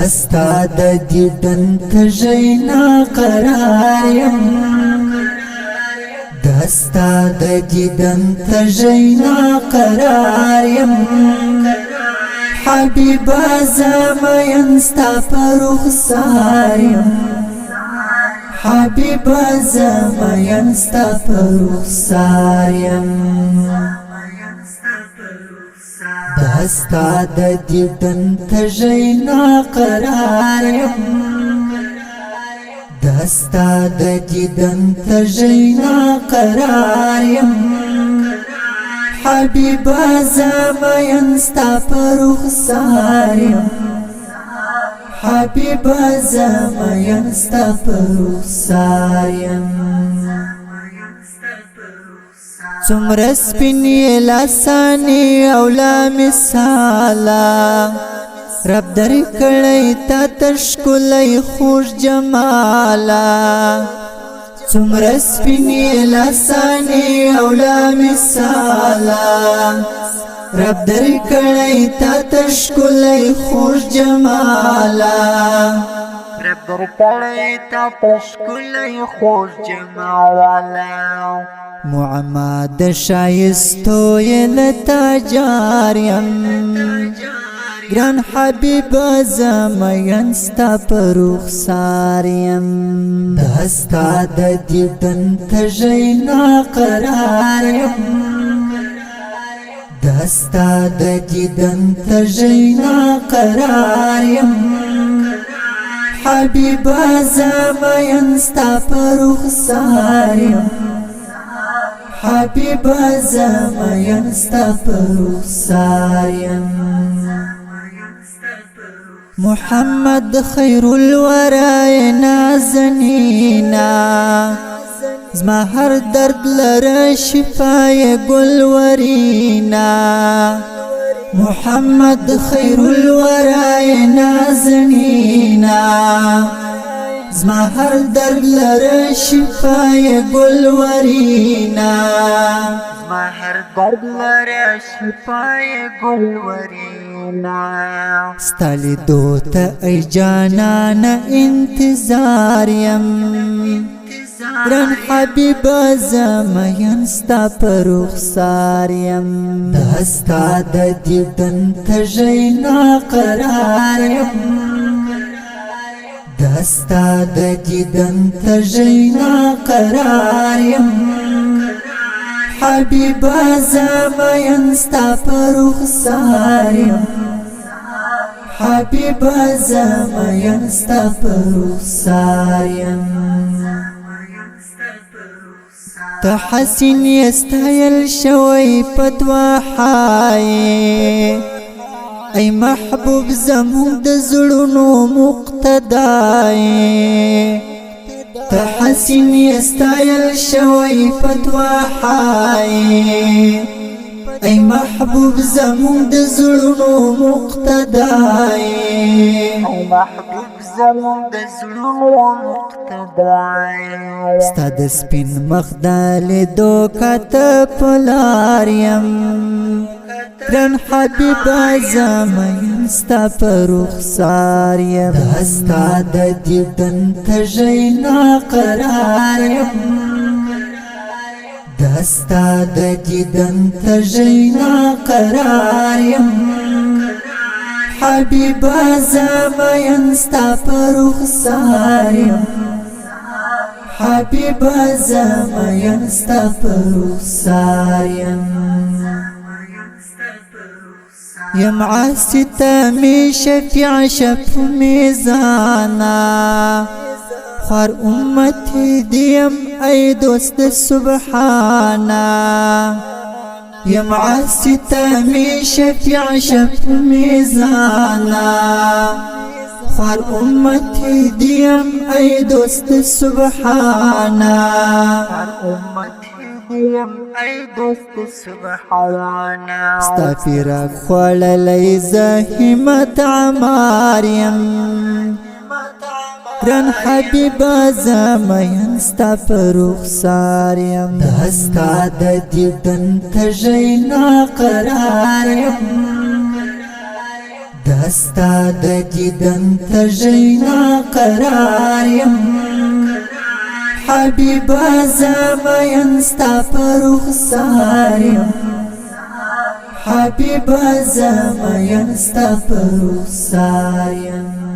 دستا د دیدن تجینا قرار یم دستا د دیدن تجینا قرار یم حبیبا زمین ستا پر رخسار یم حبیبا زمین ستا پر رخسار یم دستا د دیدن تجینا قرار یم دستا د دیدن تجینا قرار یم حبیبا زمین ستا پر رخسار یم حبیبا زمین ستا پر رخسار یم څومره سپینې لاسانې او لا مثاله رب درکړی تا ته ښکلی خوږ جماله څومره سپینې لاسانې او لا مثاله رب درکړی تا ته ښکلی خوږ جماله رب درکړی تا ته ښکلی خوږ جماله معما د شایستو یې لتا جار یم ګران حبیبه زمین ستا پر رخسار یم دستا د دیدن تجینا قرار یم دستا د دیدن تجینا قرار یم حبیبه زمین ستا پر رخسار یم حبیبا زمین ستا پر رخسار یم محمد خیر الورای نازنینا زما هر درد لره شفای گلورینا محمد خیر الورای نازنینا زما هر درد لره شفای گلورینا زما هر درد لره شفای گلورینا ستالی دوتا ای جانان انتظار یم ګران حبیبه زمین ستا پر رخسار یم دستا د دیدن تجینا قرار یم دستا د دیدن تجینا قرار یم حبیبا زمین ستا پر رخسار یم حبیبا زمین ستا پر رخسار یم ته حسین یستایل شوی په دواحای ای محبوب زمون د زړونو مقتدای ته حسین یستایل شوی په دواحای ای محبوب زمون د زړونو مقتدای ای محبوب زمون د زړونو مقتدای ستا د سپین مخ د لیدو کته په لار یم ګران حبیبه زمین ستا پر رخسار یم دستا د دیدن تجینا قرار یم دستا د دیدن تجینا قرار یم حبیبه زمین ستا پر رخسار یم حبیبه زمین ستا پر رخسار یم یم عاصیتا می شفیع شف میزانا خوار امتی دیم ای دوست سبحانا یم عاصیتا می شفیع شف میزانا خوار امتی دیم ای دوست سبحانا ای دوست سبحانا ستا فراق خوړلی زحمت عمار یم ګران حبیبه زمین ستا پر رخسار یم دستا د دیدن تجینا قرار یم دستا د دیدن تژینا قرار یم حبیبا زمین ستا پر رخسار یم حبیبا زمین ستا پر رخسار یم